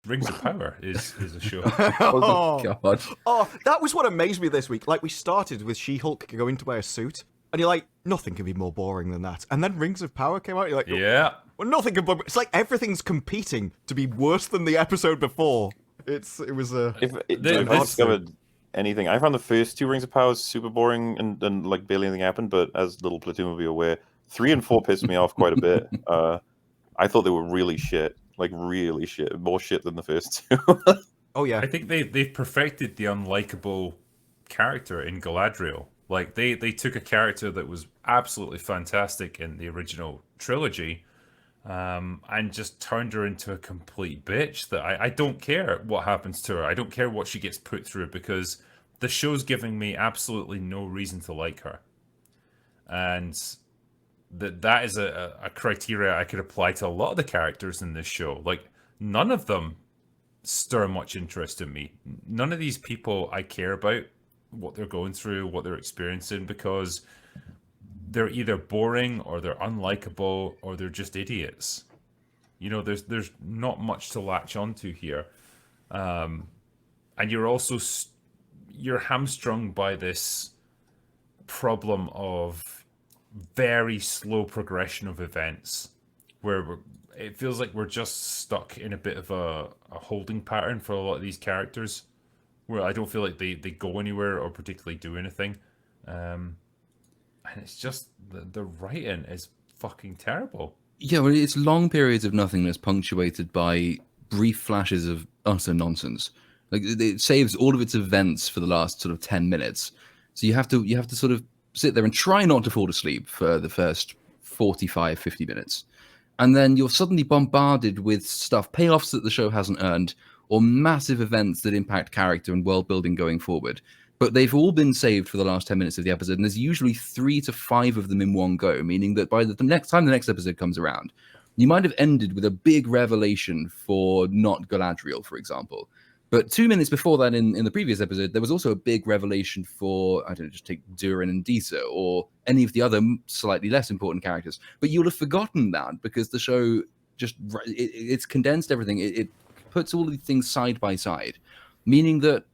Rings of Power is a show. Oh God! Oh, that was what amazed me this week. Like, we started with She-Hulk going to wear a suit, and you're like, nothing can be more boring than that. And then Rings of Power came out, you're like, Yeah. well, nothing can. It's like everything's competing to be worse than the episode before. It was a. If I discovered anything, I found the first two Rings of Power super boring and like barely anything happened. But as little Platoon will be aware, 3 and 4 pissed me off quite a bit. I thought they were really shit, like really shit, more shit than the first two. Oh yeah, I think they've perfected the unlikable character in Galadriel. Like they took a character that was absolutely fantastic in the original trilogy, and just turned her into a complete bitch. That I don't care what happens to her. I don't care what she gets put through, because the show's giving me absolutely no reason to like her. And that is a criteria I could apply to a lot of the characters in this show. Like, none of them stir much interest in me. None of these people I care about what they're going through, what they're experiencing, because they're either boring or they're unlikable or they're just idiots. You know, there's not much to latch onto here. And you're also you're hamstrung by this problem of very slow progression of events, where it feels like we're just stuck in a bit of a holding pattern for a lot of these characters, where I don't feel like they go anywhere or particularly do anything. And it's just the writing is fucking terrible. Yeah, well, it's long periods of nothingness punctuated by brief flashes of utter nonsense. Like, it saves all of its events for the last sort of 10 minutes. So you have to sort of sit there and try not to fall asleep for the first 45, 50 minutes. And then you're suddenly bombarded with stuff, payoffs that the show hasn't earned, or massive events that impact character and world building going forward. But they've all been saved for the last 10 minutes of the episode, and there's usually 3 to 5 of them in one go, meaning that by the next time the next episode comes around, you might have ended with a big revelation for not Galadriel, for example. But 2 minutes before that, in the previous episode, there was also a big revelation for, I don't know, just take Durin and Disa, or any of the other slightly less important characters. But you'll have forgotten that, because the show just, it's condensed everything. It puts all of these things side by side, meaning that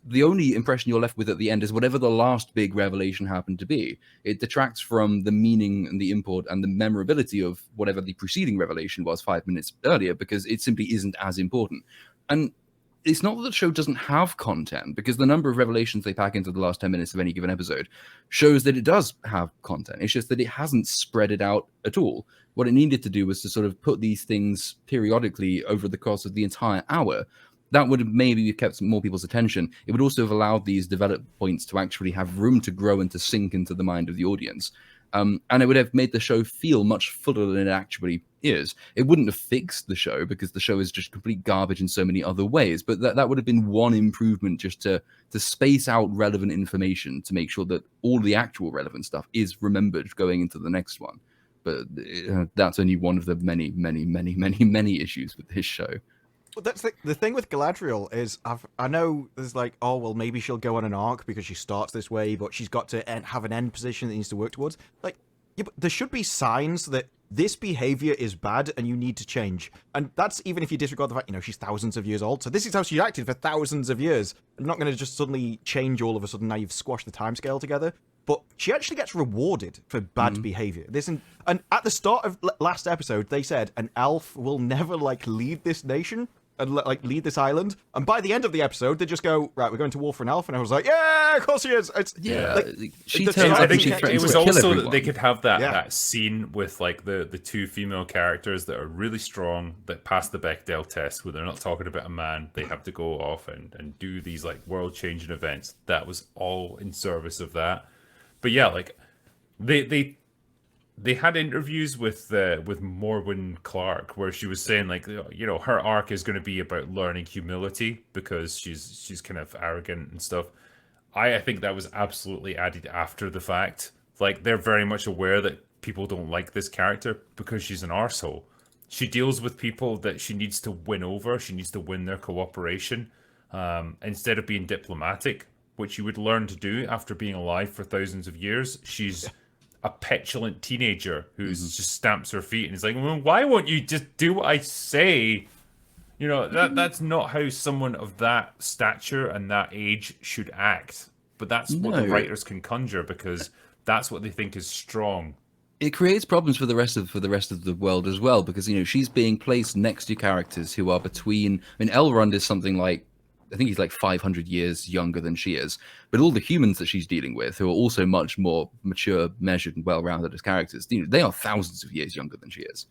the only impression you're left with at the end is whatever the last big revelation happened to be. It detracts from the meaning and the import and the memorability of whatever the preceding revelation was 5 minutes earlier, because it simply isn't as important. And it's not that the show doesn't have content, because the number of revelations they pack into the last 10 minutes of any given episode shows that it does have content. It's just that it hasn't spread it out at all. What it needed to do was to sort of put these things periodically over the course of the entire hour. That would have maybe kept more people's attention. It would also have allowed these developed points to actually have room to grow and to sink into the mind of the audience. And it would have made the show feel much fuller than it actually is. It wouldn't have fixed the show, because the show is just complete garbage in so many other ways. But that would have been one improvement, just to space out relevant information to make sure that all the actual relevant stuff is remembered going into the next one. But that's only one of the many, many, many, many, many issues with this show. Well, that's the thing with Galadriel is I know there's like, oh well, maybe she'll go on an arc because she starts this way, but she's got to have an end position that needs to work towards. Like, yeah, but there should be signs that this behavior is bad and you need to change. And that's even if you disregard the fact, she's thousands of years old. So this is how she acted for thousands of years. I'm not going to just suddenly change all of a sudden. Now you've squashed the timescale together. But she actually gets rewarded for bad behavior. And at the start of last episode, they said an elf will never lead this nation and lead this island. And by the end of the episode, they just go, right, we're going to war for an elf. And I was like, yeah, of course she is. She I think she it was to kill also everyone. that they could have that scene with the 2 female characters that are really strong, that pass the Bechdel test, where they're not talking about a man. They have to go off and do these world-changing events. That was all in service of that. But yeah, they had interviews with Morwen Clark, where she was saying her arc is going to be about learning humility, because she's kind of arrogant and stuff. I think that was absolutely added after the fact. They're very much aware that people don't like this character because she's an arsehole. She deals with people that she needs to win over. She needs to win their cooperation, instead of being diplomatic, which you would learn to do after being alive for thousands of years. She's a petulant teenager who just stamps her feet and is like, well, why won't you just do what I say? You know, that's not how someone of that stature and that age should act. But that's what the No, writers can conjure because that's what they think is strong. it creates problems for the rest of the world as well, because she's being placed next to characters who are between. I mean, Elrond is something like, I think he's like 500 years younger than she is, but all the humans that she's dealing with, who are also much more mature, measured, and well-rounded as characters, they are thousands of years younger than she is.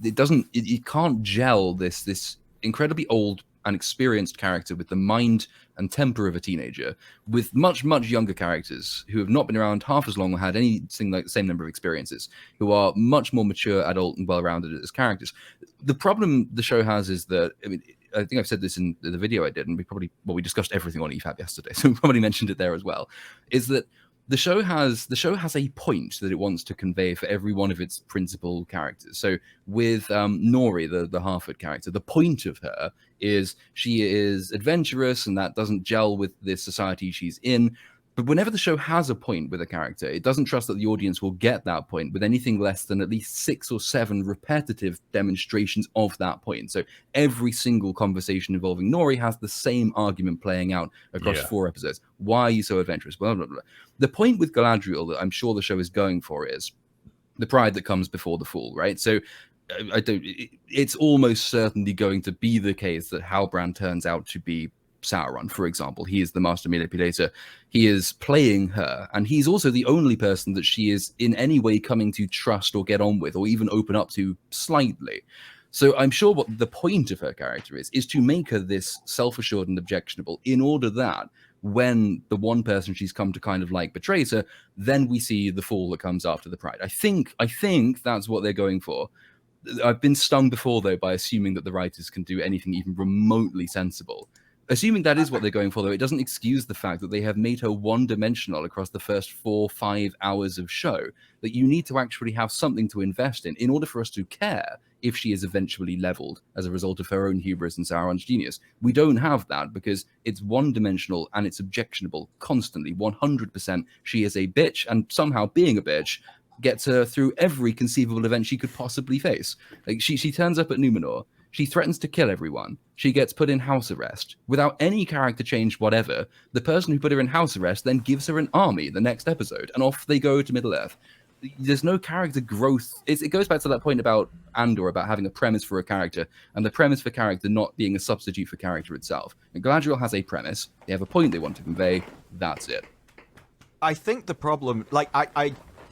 It doesn't, you can't gel this incredibly old and experienced character with the mind and temper of a teenager with much younger characters who have not been around half as long or had anything like the same number of experiences, who are much more mature, adult, and well-rounded as characters. The problem the show has is that, I mean, I think I've said this in the video I did, and we discussed everything on EFAB yesterday, so we probably mentioned it there as well, is that the show has a point that it wants to convey for every one of its principal characters. So with Nori, the Harford character, the point of her is she is adventurous, and that doesn't gel with the society she's in. But whenever the show has a point with a character, it doesn't trust that the audience will get that point with anything less than at least 6 or 7 repetitive demonstrations of that point. So every single conversation involving Nori has the same argument playing out across 4 episodes. Why are you so adventurous? Blah, blah, blah. The point with Galadriel that I'm sure the show is going for is the pride that comes before the fall, right? So it's almost certainly going to be the case that Halbrand turns out to be Sauron, for example. He is the master manipulator. He is playing her, and he's also the only person that she is in any way coming to trust or get on with or even open up to slightly. So I'm sure what the point of her character is to make her this self-assured and objectionable, in order that when the one person she's come to kind of like betrays her, then we see the fall that comes after the pride. I think that's what they're going for. I've been stung before, though, by assuming that the writers can do anything even remotely sensible. Assuming that is what they're going for, though, it doesn't excuse the fact that they have made her one-dimensional across the first 4-5 hours of show, that you need to actually have something to invest in order for us to care if she is eventually leveled as a result of her own hubris and Sauron's genius. We don't have that because it's one-dimensional and it's objectionable constantly. 100% she is a bitch, and somehow being a bitch gets her through every conceivable event she could possibly face. Like she turns up at Numenor. She threatens to kill everyone. She gets put in house arrest. Without any character change whatever, the person who put her in house arrest then gives her an army the next episode, and off they go to Middle-earth. There's no character growth. It goes back to that point about Andor, about having a premise for a character, and the premise for character not being a substitute for character itself. And Galadriel has a premise. They have a point they want to convey. That's it. I think the problem, like,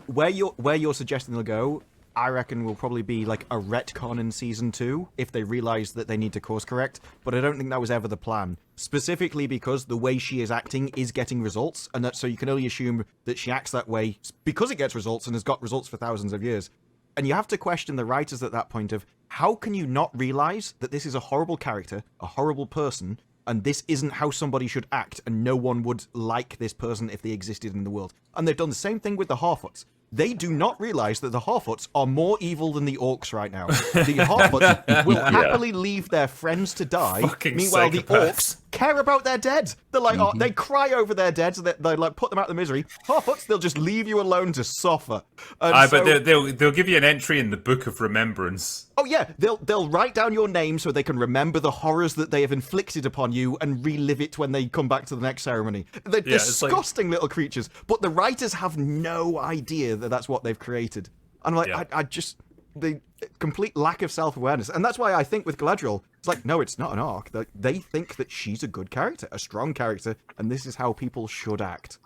where you're suggesting they'll go, I reckon will probably be like a retcon in season 2 if they realize that they need to course correct, but I don't think that was ever the plan. Specifically because the way she is acting is getting results, and that so you can only assume that she acts that way because it gets results and has got results for thousands of years. And you have to question the writers at that point of, how can you not realize that this is a horrible character, a horrible person, and this isn't how somebody should act, and no one would like this person if they existed in the world. And they've done the same thing with the Harfoots. They do not realize that the Harfoots are more evil than the orcs right now. The Harfoots will happily leave their friends to die. Fucking Meanwhile, psychopaths. the orcs care about their dead. They're like, oh, they cry over their dead, so they like put them out of the misery. Harfoots, they'll just leave you alone to suffer. And but they'll give you an entry in the Book of Remembrance. Oh yeah, they'll write down your name so they can remember the horrors that they have inflicted upon you and relive it when they come back to the next ceremony. They're disgusting little creatures, but the writers have no idea that that's what they've created. And I'm like, I just the complete lack of self-awareness, and that's why I think with Galadriel, it's like, no, it's not an arc. They think that she's a good character, a strong character, and this is how people should act.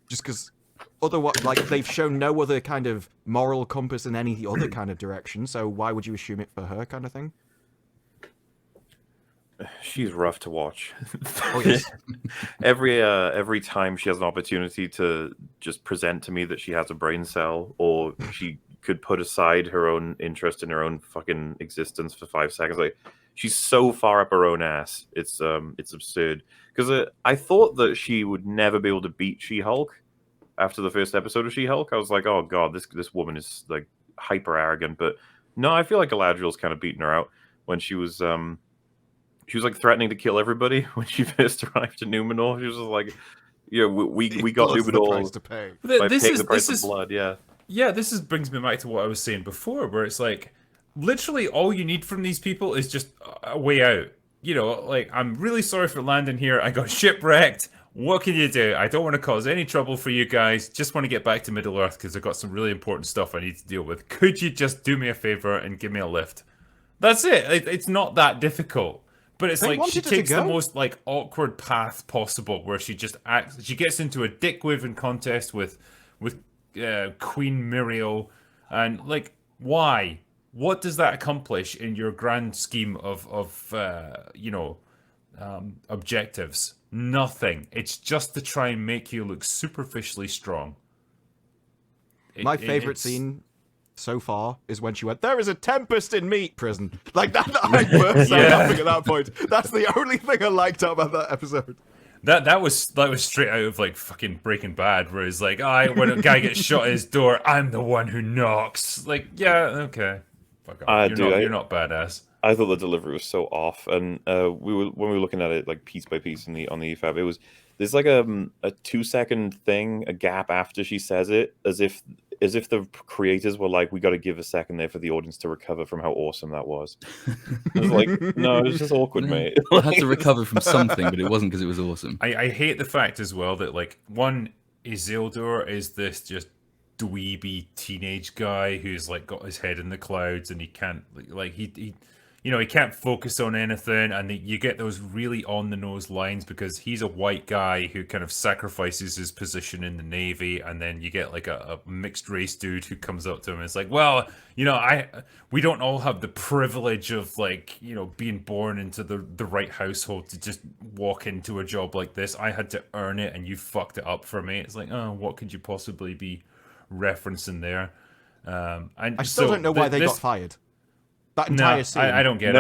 Just because. Otherwise, like, they've shown no other kind of moral compass in any other kind of direction, so why would you assume it for her kind of thing? She's rough to watch. Oh, yes. Every time she has an opportunity to just present to me that she has a brain cell, or she could put aside her own interest in her own fucking existence for 5 seconds, like, she's so far up her own ass. It's absurd. Because I thought that she would never be able to beat She-Hulk. After the first episode of She-Hulk, I was like, oh god, this woman is like hyper arrogant. But no, I feel like Galadriel's kind of beating her out when she was like threatening to kill everybody when she first arrived in Numenor. She was just like, yeah, we got Plus Numenor the price to pay. by paying the price of blood. Yeah, This brings me back to what I was saying before, where it's like, literally all you need from these people is just a way out. You know, like, I'm really sorry for landing here. I got shipwrecked. What can you do? I don't want to cause any trouble for you guys. Just want to get back to Middle Earth because I've got some really important stuff I need to deal with. Could you just do me a favor and give me a lift? That's it. It's not that difficult. But it's They like she wanted her to takes the go. most like awkward path possible, where she just acts. She gets into a dick waving contest with Queen Muriel, and like, why? What does that accomplish in your grand scheme of objectives? Nothing. It's just to try and make you look superficially strong. My favorite scene so far is when she went, "There is a tempest in meat prison." Like that, I burst out laughing at that point. That's the only thing I liked about that episode. That was straight out of like fucking Breaking Bad, where it's like, when a guy gets shot at his door, I'm the one who knocks. Like, yeah, okay, fuck off. You're not badass. I thought the delivery was so off, and when we were looking at it like piece by piece on the EFAB, there's like a 2-second thing, a gap after she says it, as if the creators were like, we got to give a second there for the audience to recover from how awesome that was. It was like, no, it was just awkward, mate. I had to recover from something, but it wasn't because it was awesome. I hate the fact as well that like Isildur is this just dweeby teenage guy who's like got his head in the clouds and he can't he can't focus on anything, and you get those really on the nose lines because he's a white guy who kind of sacrifices his position in the Navy, and then you get like a mixed race dude who comes up to him and is like, well, we don't all have the privilege of like, being born into the right household to just walk into a job like this. I had to earn it and you fucked it up for me. It's like, oh, what could you possibly be referencing there? And I still don't know why they got fired. That entire scene. I don't get it.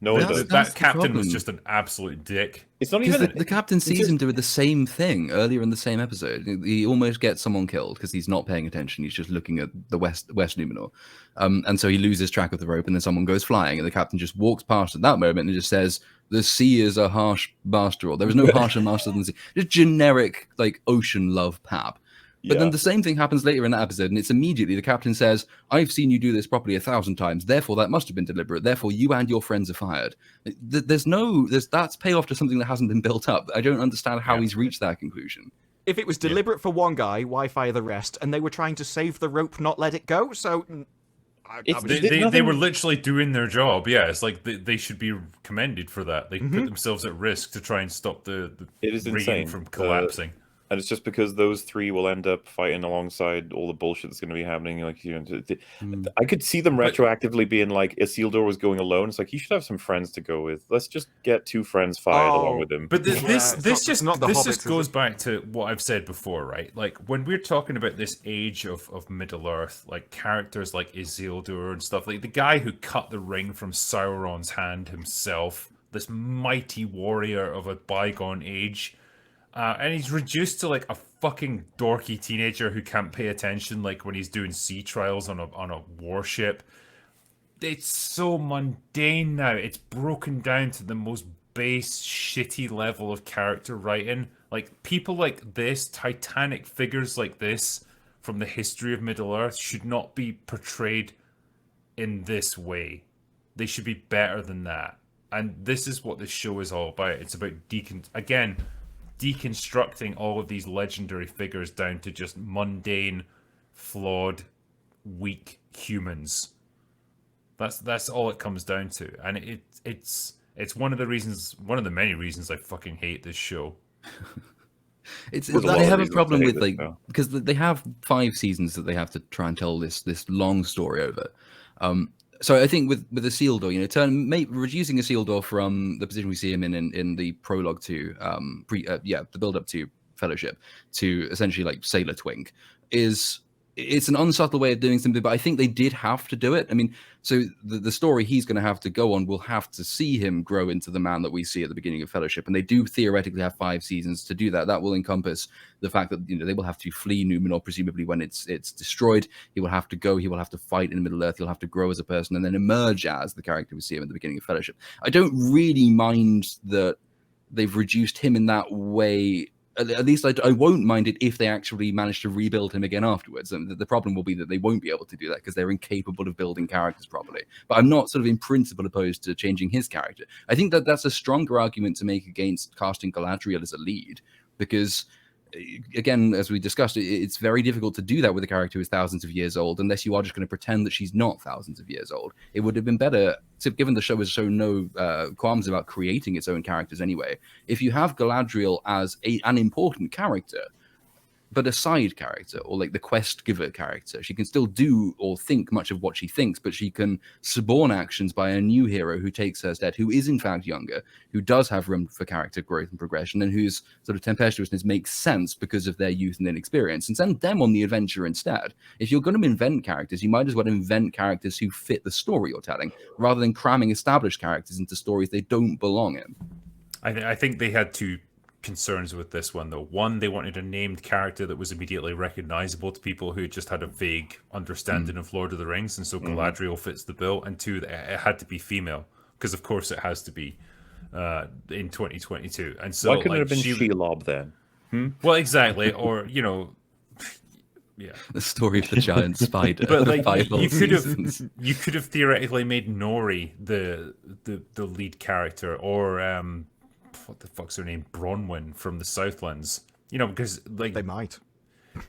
No, that captain was just an absolute dick. It's not even the captain sees him do the same thing earlier in the same episode. He almost gets someone killed because he's not paying attention. He's just looking at the West Numenor, and so he loses track of the rope, and then someone goes flying, and the captain just walks past at that moment and just says, "The sea is a harsh master, or there is no harsher master than the sea." Just generic like ocean love pap. But then the same thing happens later in that episode, and it's immediately the captain says, "I've seen you do this properly 1,000 times, therefore that must have been deliberate, therefore you and your friends are fired." That's payoff to something that hasn't been built up. I don't understand how he's reached that conclusion. If it was deliberate for one guy, why fire the rest? And they were trying to save the rope, not let it go, so... They were literally doing their job. Yeah, it's like they should be commended for that. They put themselves at risk to try and stop the rigging from collapsing. And it's just because those three will end up fighting alongside all the bullshit that's going to be happening. Like, I could see them retroactively being like, Isildur was going alone. It's like, he should have some friends to go with. Let's just get 2 friends fired along with him. But this just goes back to what I've said before, right? Like, when we're talking about this age of Middle Earth, like characters like Isildur and stuff, like the guy who cut the ring from Sauron's hand himself, this mighty warrior of a bygone age. And he's reduced to like a fucking dorky teenager who can't pay attention, like when he's doing sea trials on a warship. It's so mundane now. It's broken down to the most base, shitty level of character writing. Like, people like this, titanic figures like this from the history of Middle Earth should not be portrayed in this way. They should be better than that. And this is what this show is all about. It's about deconstructing all of these legendary figures down to just mundane, flawed, weak humans. That's all it comes down to, and it's one of the many reasons I fucking hate this show. They have a problem with because they have 5 seasons that they have to try and tell this long story over. So I think with Isildur, reducing Isildur from the position we see him in the prologue to the build up to Fellowship to essentially like Sailor Twink it's an unsubtle way of doing something, but I think they did have to do it. I mean, so the story he's going to have to go on will have to see him grow into the man that we see at the beginning of Fellowship, and they do theoretically have 5 seasons to do that. That will encompass the fact that they will have to flee Numenor, presumably when it's destroyed. He will have to go. He will have to fight in Middle Earth. He'll have to grow as a person and then emerge as the character we see him at the beginning of Fellowship. I don't really mind that they've reduced him in that way at least I won't mind it if they actually manage to rebuild him again afterwards. And the problem will be that they won't be able to do that because they're incapable of building characters properly. But I'm not sort of in principle opposed to changing his character. I think that that's a stronger argument to make against casting Galadriel as a lead, because again, as we discussed, it's very difficult to do that with a character who is thousands of years old unless you are just going to pretend that she's not thousands of years old. It would have been better, given the show has shown no qualms about creating its own characters anyway, if you have Galadriel as an important character, but a side character, or like the quest giver character. She can still do or think much of what she thinks, but she can suborn actions by a new hero who takes her stead, who is in fact younger, who does have room for character growth and progression, and whose sort of tempestuousness makes sense because of their youth and inexperience, and send them on the adventure instead. If you're going to invent characters, you might as well invent characters who fit the story you're telling, rather than cramming established characters into stories they don't belong in. I think they had two concerns with this one, though. One, they wanted a named character that was immediately recognizable to people who just had a vague understanding of Lord of the Rings, and so Galadriel fits the bill. And two, it had to be female, because of course it has to be in 2022. And so why couldn't it have been Shelob then? Well, exactly, or yeah. The story of the giant spider. But like, you could have theoretically made Nori the lead character, or what the fuck's her name, Bronwyn from the Southlands. Because like they might.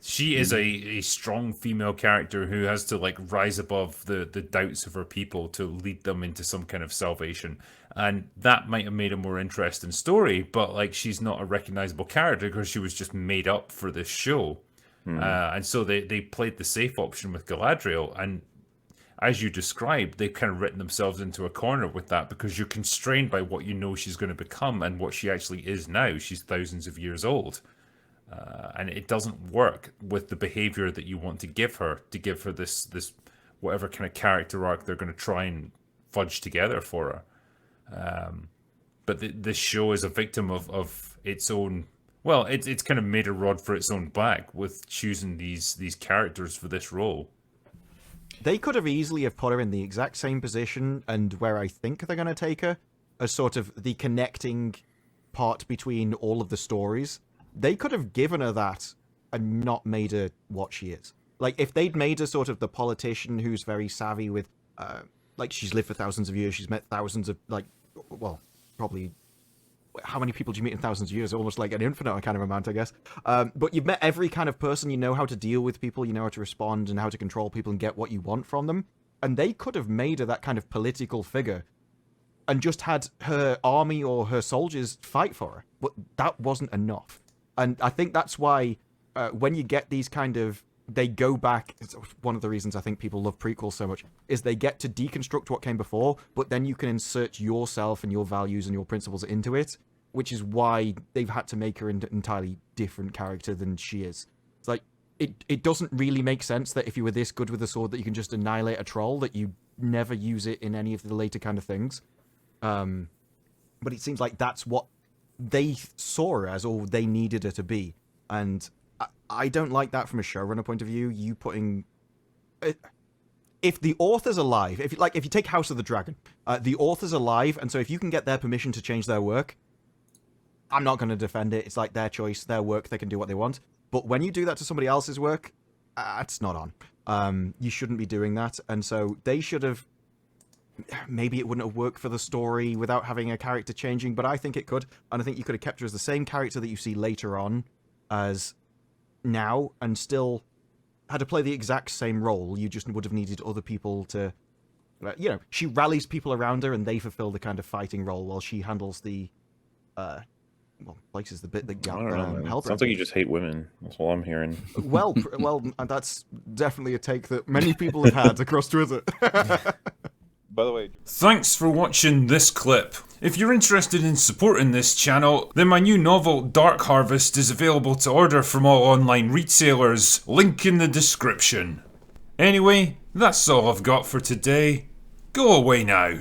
She is a strong female character who has to like rise above the doubts of her people to lead them into some kind of salvation. And that might have made a more interesting story, but like she's not a recognizable character because she was just made up for this show. And so they played the safe option with Galadriel, and as you described, they've kind of written themselves into a corner with that, because you're constrained by what you know she's going to become and what she actually is now. She's thousands of years old. And it doesn't work with the behavior that you want to give her this whatever kind of character arc they're going to try and fudge together for her. But this show is a victim of its own. Well, it's kind of made a rod for its own back with choosing these characters for this role. They could have easily have put her in the exact same position, and where I think they're going to take her, as sort of the connecting part between all of the stories. They could have given her that and not made her what she is. Like, if they'd made her sort of the politician who's very savvy with, like, she's lived for thousands of years, she's met thousands of, like, well, probably, how many people do you meet in thousands of years? Almost like an infinite kind of amount, I guess. But you've met every kind of person, you know how to deal with people, you know how to respond and how to control people and get what you want from them. And they could have made her that kind of political figure and just had her army or her soldiers fight for her. But that wasn't enough. And I think that's why when you get these kind of, they go back, it's one of the reasons I think people love prequels so much, is they get to deconstruct what came before, but then you can insert yourself and your values and your principles into it, which is why they've had to make her an entirely different character than she is. It's like, it doesn't really make sense that if you were this good with a sword that you can just annihilate a troll, that you never use it in any of the later kind of things. But it seems like that's what they saw her as, or they needed her to be. And I don't like that from a showrunner point of view. You putting... If the author's alive, if you take House of the Dragon, the author's alive, and so if you can get their permission to change their work, I'm not going to defend it. It's like their choice, their work, they can do what they want. But when you do that to somebody else's work, it's not on. You shouldn't be doing that. And so they should have... Maybe it wouldn't have worked for the story without having a character changing, but I think it could. And I think you could have kept her as the same character that you see later on as now, and still had to play the exact same role. You just would have needed other people to... she rallies people around her and they fulfill the kind of fighting role while she handles the... places the bit that helps. Sounds like you just hate women. That's all I'm hearing. Well, that's definitely a take that many people have had across Twitter. By the way, thanks for watching this clip. If you're interested in supporting this channel, then my new novel Dark Harvest is available to order from all online retailers. Link in the description. Anyway, that's all I've got for today. Go away now.